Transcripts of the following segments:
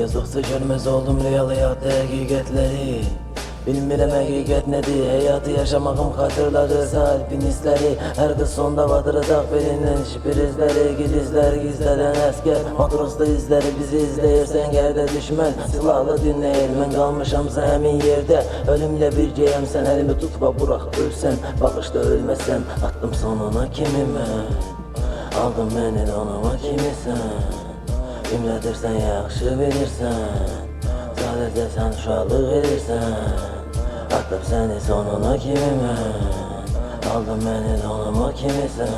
Yazdıqca görməz oldum real həyat həqiqətləri. Bilmirəm həqiqət nədir, həyatı yaşamağım xatırladır alpinistləri. Hər qız sonda batıracaq birindən şiprizləri. Gidizlər gizlədən əskər, matrosda izləri bizi izləyirsən gərdə düşmən. Silahlı dinləyir, mən qalmışamsa həmin yerdə. Ölümlə birgəyəm, sən əlimi tutma burax ölsən. Baxışda ölməsən, attım sonuna kimi mən. Aldın məni donuma kimisən. Ümlədirsən, yaxşı bilirsən. Sadəcə sən uşaqlıq edirsən. Atıb səni sonuna kimi mən. Aldın məni donuma kimisən.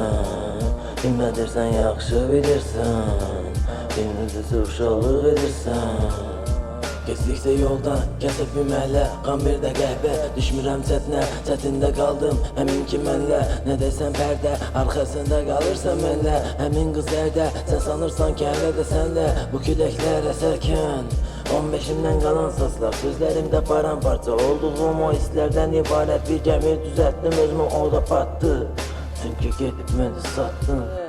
Ümlədirsən, yaxşı bilirsən. Gündüzü uşaqlıq edirsən. Keçdikcə yoldan, kəsib bir məhlə, qan bir də qəhbə. Düşmürəm çətinə, çətində qaldım, həmin ki mənlə. Nə desən pərdə, arxasında qalırsan mənlə. Həmin qız ərdə, sən sanırsan ki hələ də sənlə. Bu küləklər əsərkən 15-imdən qalan sazlar, sözlərimdə paramparça. Olduğum o hisslərdən ibarət bir gəmi düzəltdim, özümü orada patdı. Çünki gedib məni satdın.